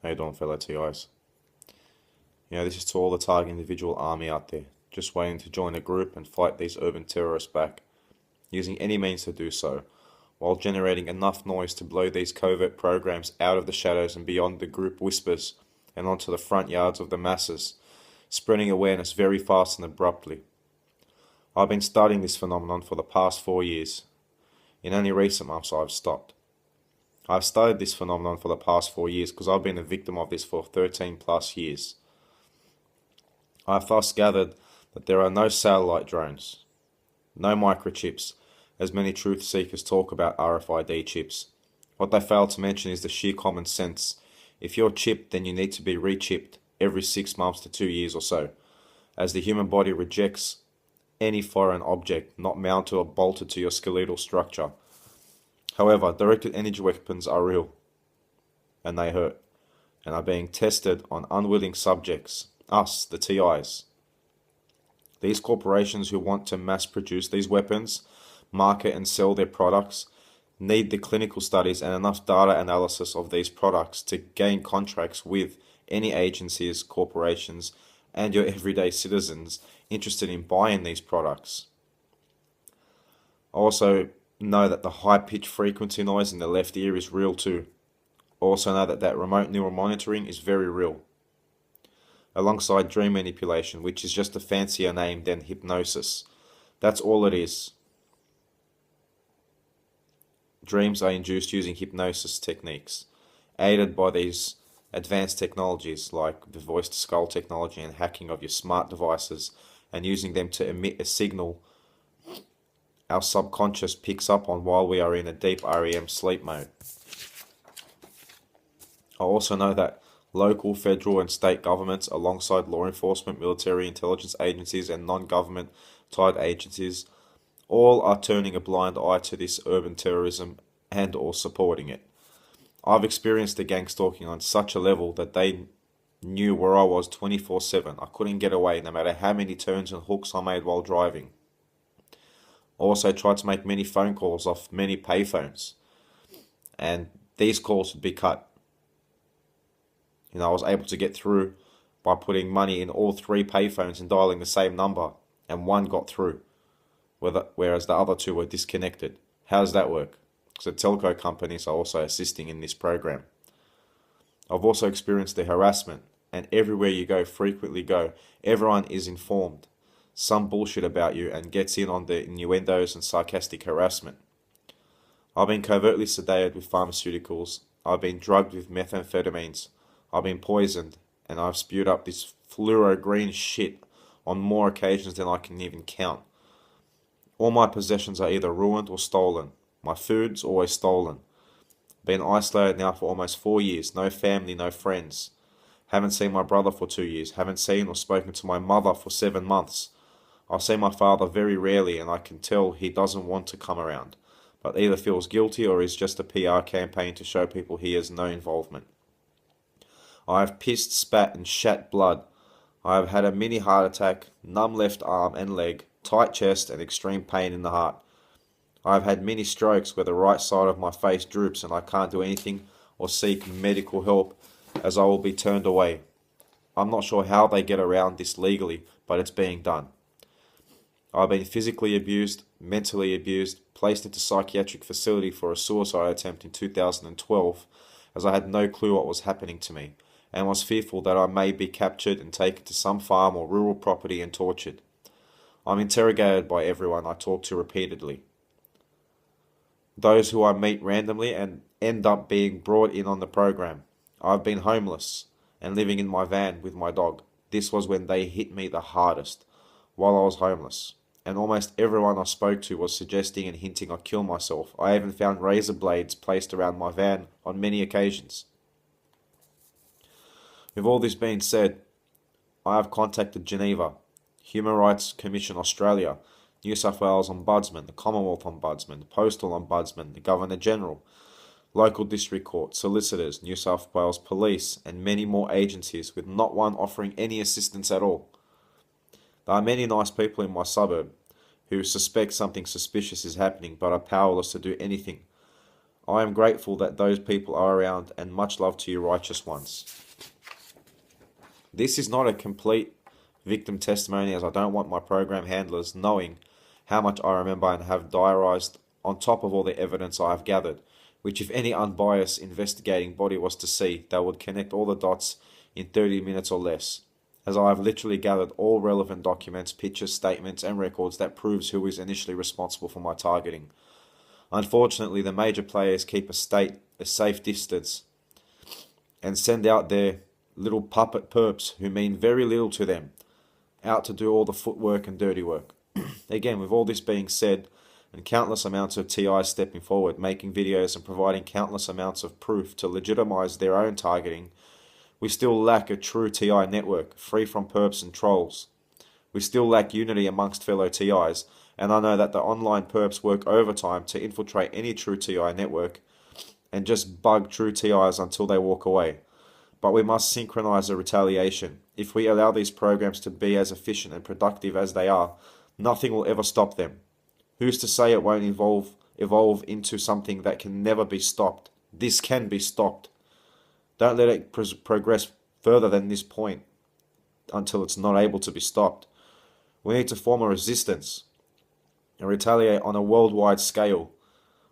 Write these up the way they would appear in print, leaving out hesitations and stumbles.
How you doing, fellow TIs? This is to all the target individual army out there, just waiting to join a group and fight these urban terrorists back, using any means to do so, while generating enough noise to blow these covert programs out of the shadows and beyond the group whispers and onto the front yards of the masses, spreading awareness very fast and abruptly. I've been studying this phenomenon for the past 4 years. In only recent months I've stopped. I've studied this phenomenon for the past 4 years because I've been a victim of this for 13 plus years. I've thus gathered that there are no satellite drones, no microchips, as many truth seekers talk about RFID chips. What they fail to mention is the sheer common sense. If you're chipped, then you need to be re-chipped every 6 months to 2 years or so, as the human body rejects any foreign object not mounted or bolted to your skeletal structure. However, directed energy weapons are real, and they hurt, and are being tested on unwilling subjects, us, the TIs. These corporations who want to mass produce these weapons, market and sell their products, need the clinical studies and enough data analysis of these products to gain contracts with any agencies, corporations, and your everyday citizens interested in buying these products. Also, know that the high-pitched frequency noise in the left ear is real too. Also know that remote neural monitoring is very real. Alongside dream manipulation, which is just a fancier name than hypnosis. That's all it is. Dreams are induced using hypnosis techniques, aided by these advanced technologies like the voice-to-skull technology and hacking of your smart devices, and using them to emit a signal our subconscious picks up on while we are in a deep REM sleep mode. I also know that local, federal and state governments, alongside law enforcement, military intelligence agencies and non-government tied agencies, all are turning a blind eye to this urban terrorism and or supporting it. I've experienced the gang stalking on such a level that they knew where I was 24/7. I couldn't get away no matter how many turns and hooks I made while driving. Also tried to make many phone calls off many payphones, and these calls would be cut. I was able to get through by putting money in all three payphones and dialing the same number, and one got through, whereas the other two were disconnected. How does that work? Because the telco companies are also assisting in this program. I've also experienced the harassment, and everywhere you go, frequently go, everyone is informed some bullshit about you and gets in on the innuendos and sarcastic harassment. I've been covertly sedated with pharmaceuticals, I've been drugged with methamphetamines, I've been poisoned, and I've spewed up this fluoro green shit on more occasions than I can even count. All my possessions are either ruined or stolen. My food's always stolen. Been isolated now for almost 4 years, no family, no friends. Haven't seen my brother for 2 years, haven't seen or spoken to my mother for 7 months. I see my father very rarely and I can tell he doesn't want to come around, but either feels guilty or is just a PR campaign to show people he has no involvement. I have pissed, spat and shat blood. I have had a mini heart attack, numb left arm and leg, tight chest and extreme pain in the heart. I have had many strokes where the right side of my face droops and I can't do anything or seek medical help as I will be turned away. I'm not sure how they get around this legally, but it's being done. I've been physically abused, mentally abused, placed into psychiatric facility for a suicide attempt in 2012 as I had no clue what was happening to me and was fearful that I may be captured and taken to some farm or rural property and tortured. I'm interrogated by everyone I talk to repeatedly. Those who I meet randomly and end up being brought in on the program. I've been homeless and living in my van with my dog. This was when they hit me the hardest, while I was homeless. And almost everyone I spoke to was suggesting and hinting I kill myself. I even found razor blades placed around my van on many occasions. With all this being said, I have contacted Geneva, Human Rights Commission Australia, New South Wales Ombudsman, the Commonwealth Ombudsman, the Postal Ombudsman, the Governor General, local district court, solicitors, New South Wales Police, and many more agencies, with not one offering any assistance at all. There are many nice people in my suburb who suspect something suspicious is happening but are powerless to do anything. I am grateful that those people are around, and much love to you righteous ones. This is not a complete victim testimony, as I don't want my program handlers knowing how much I remember and have diarized on top of all the evidence I have gathered, which if any unbiased investigating body was to see, they would connect all the dots in 30 minutes or less, as I have literally gathered all relevant documents, pictures, statements and records that proves who is initially responsible for my targeting. Unfortunately, the major players keep a safe distance and send out their little puppet perps who mean very little to them, out to do all the footwork and dirty work. Again, with all this being said, and countless amounts of TIs stepping forward, making videos and providing countless amounts of proof to legitimize their own targeting, we still lack a true TI network, free from perps and trolls. We still lack unity amongst fellow TIs, and I know that the online perps work overtime to infiltrate any true TI network and just bug true TIs until they walk away. But we must synchronize the retaliation. If we allow these programs to be as efficient and productive as they are, nothing will ever stop them. Who's to say it won't evolve into something that can never be stopped? This can be stopped. Don't let it progress further than this point until it's not able to be stopped. We need to form a resistance and retaliate on a worldwide scale,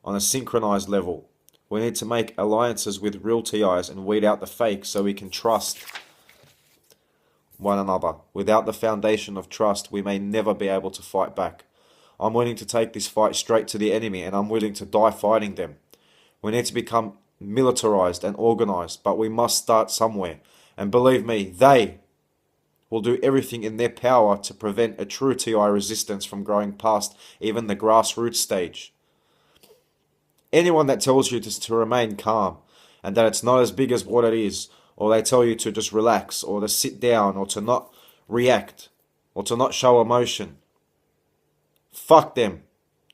on a synchronized level. We need to make alliances with real TIs and weed out the fake so we can trust one another. Without the foundation of trust, we may never be able to fight back. I'm willing to take this fight straight to the enemy, and I'm willing to die fighting them. We need to become militarized and organized, but we must start somewhere. And believe me, they will do everything in their power to prevent a true TI resistance from growing past even the grassroots stage. Anyone that tells you to remain calm and that it's not as big as what it is, or they tell you to just relax, or to sit down, or to not react, or to not show emotion, fuck them.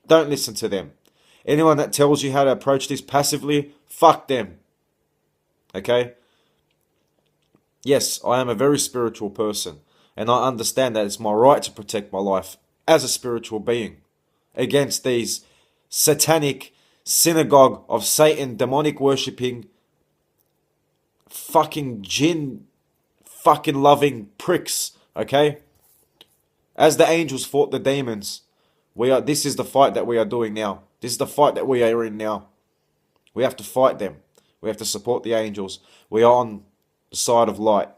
Don't listen to them. Anyone that tells you how to approach this passively, fuck them. Okay? Yes, I am a very spiritual person, and I understand that it's my right to protect my life as a spiritual being against these satanic synagogue of Satan, demonic worshipping, fucking jinn, fucking loving pricks, okay? As the angels fought the demons, this is the fight that we are doing now. This is the fight that we are in now. We have to fight them. We have to support the angels. We are on the side of light.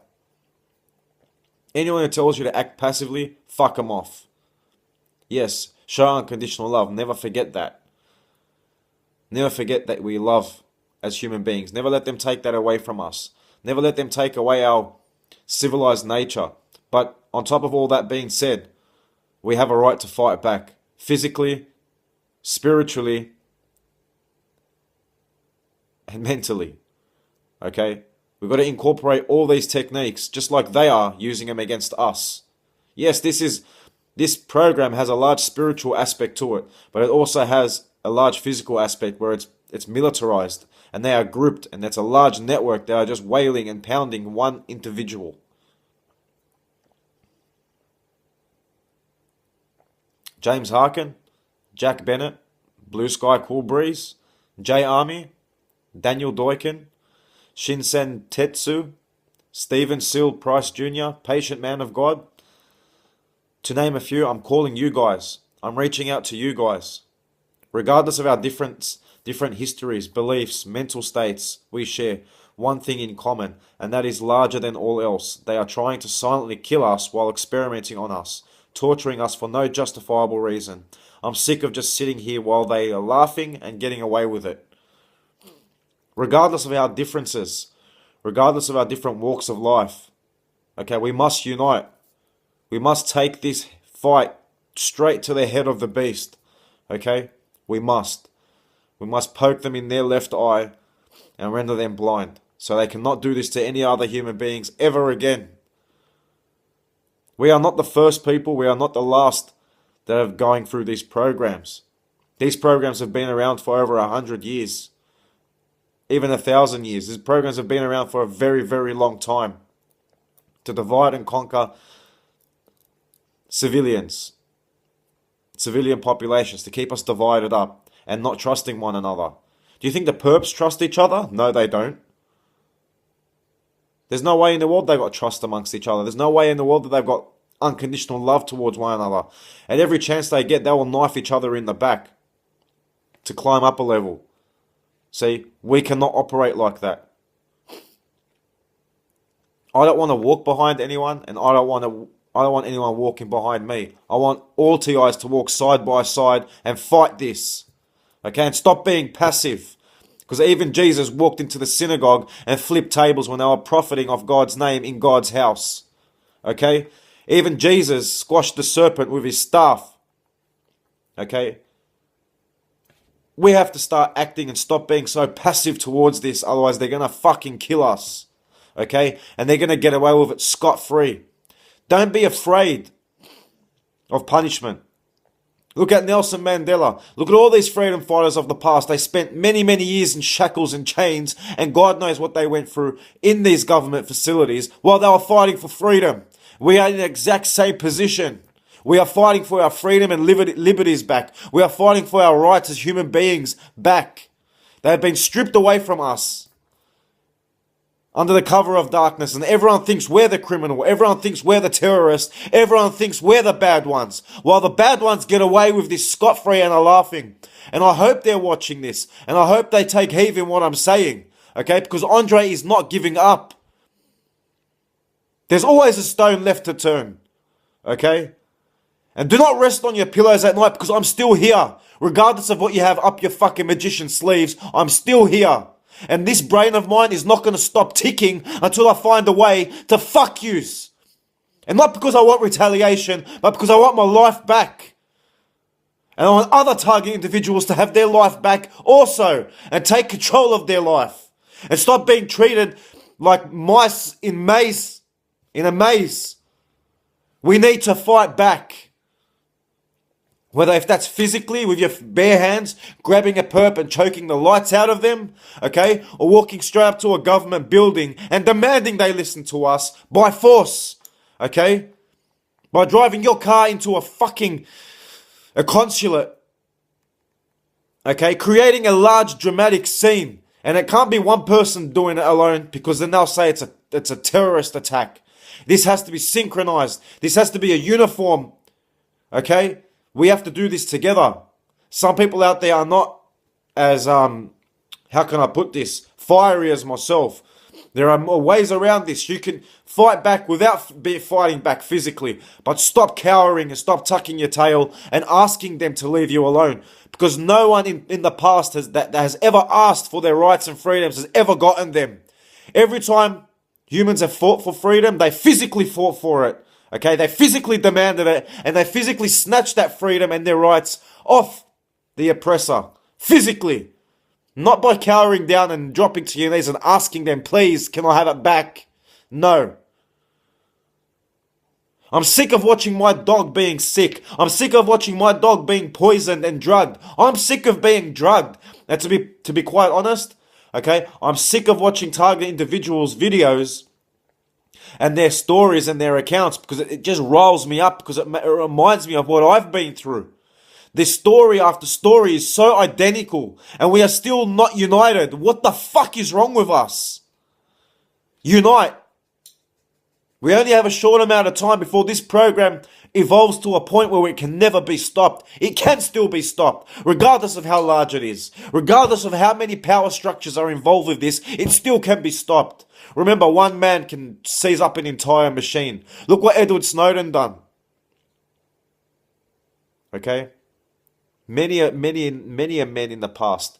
Anyone who tells you to act passively, fuck them off. Yes, show unconditional love. Never forget that. Never forget that we love as human beings. Never let them take that away from us. Never let them take away our civilized nature. But on top of all that being said, we have a right to fight back. Physically, spiritually, and mentally. Okay? We've got to incorporate all these techniques just like they are using them against us. Yes, this program has a large spiritual aspect to it, but it also has a large physical aspect where it's militarized and they are grouped and it's a large network. They are just wailing and pounding one individual. James Harkin, Jack Bennett, Blue Sky Cool Breeze, Jay Army, Daniel Doykin, Shinsen Tetsu, Stephen Seal Price Jr., Patient Man of God. To name a few, I'm calling you guys. I'm reaching out to you guys. Regardless of our different histories, beliefs, mental states, we share one thing in common, and that is larger than all else. They are trying to silently kill us while experimenting on us, torturing us for no justifiable reason. I'm sick of just sitting here while they are laughing and getting away with it. Regardless of our differences, regardless of our different walks of life, okay, we must unite. We must take this fight straight to the head of the beast, okay? We must. We must poke them in their left eye and render them blind, so they cannot do this to any other human beings ever again. We are not the first people, we are not the last that are going through these programs. These programs have been around for over 100 years, even 1,000 years. These programs have been around for a very, very long time to divide and conquer civilian populations, to keep us divided up and not trusting one another. Do you think the perps trust each other? No, they don't. There's no way in the world they've got trust amongst each other. There's no way in the world that they've got unconditional love towards one another. At every chance they get, they will knife each other in the back to climb up a level. See, we cannot operate like that. I don't want to walk behind anyone, and I don't want anyone walking behind me. I want all TIs to walk side by side and fight this. Okay, and stop being passive. Because even Jesus walked into the synagogue and flipped tables when they were profiting of God's name in God's house. Okay? Even Jesus squashed the serpent with his staff. Okay? We have to start acting and stop being so passive towards this. Otherwise, they're going to fucking kill us. Okay? And they're going to get away with it scot-free. Don't be afraid of punishment. Look at Nelson Mandela. Look at all these freedom fighters of the past. They spent many, many years in shackles and chains, and God knows what they went through in these government facilities while they were fighting for freedom. We are in the exact same position. We are fighting for our freedom and liberties back. We are fighting for our rights as human beings back. They have been stripped away from us under the cover of darkness, and everyone thinks we're the criminal, everyone thinks we're the terrorist, everyone thinks we're the bad ones, while the bad ones get away with this scot-free and are laughing. And I hope they're watching this, and I hope they take heed in what I'm saying, okay, because Andre is not giving up. There's always a stone left to turn, okay, and do not rest on your pillows at night, because I'm still here, regardless of what you have up your fucking magician sleeves, I'm still here. And this brain of mine is not going to stop ticking until I find a way to fuck yous. And not because I want retaliation, but because I want my life back. And I want other target individuals to have their life back also. And take control of their life. And stop being treated like mice in a maze. We need to fight back. Whether if that's physically with your bare hands, grabbing a perp and choking the lights out of them, okay? Or walking straight up to a government building and demanding they listen to us by force, okay? By driving your car into a consulate, okay? Creating a large dramatic scene. And it can't be one person doing it alone, because then they'll say it's a terrorist attack. This has to be synchronized. This has to be a uniform, okay? We have to do this together. Some people out there are not as, how can I put this, fiery as myself. There are more ways around this. You can fight back without fighting back physically. But stop cowering and stop tucking your tail and asking them to leave you alone. Because no one in the past that has ever asked for their rights and freedoms has ever gotten them. Every time humans have fought for freedom, they physically fought for it. Okay, they physically demanded it, and they physically snatched that freedom and their rights off the oppressor. Physically. Not by cowering down and dropping to your knees and asking them, please, can I have it back? No. I'm sick of watching my dog being sick. I'm sick of watching my dog being poisoned and drugged. I'm sick of being drugged. And to be quite honest, okay, I'm sick of watching target individuals' videos and their stories and their accounts, because it just riles me up, because it reminds me of what I've been through. This story after story is so identical, and we are still not united. What the fuck is wrong with us? Unite. We only have a short amount of time before this program evolves to a point where it can never be stopped. It can still be stopped, regardless of how large it is. Regardless of how many power structures are involved with this, it still can be stopped. Remember, one man can seize up an entire machine. Look what Edward Snowden done. Okay? Many a men in the past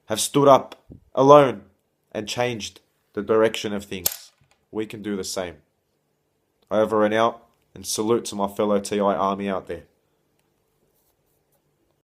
have stood up alone and changed the direction of things. We can do the same. Over and out, and salute to my fellow TI army out there.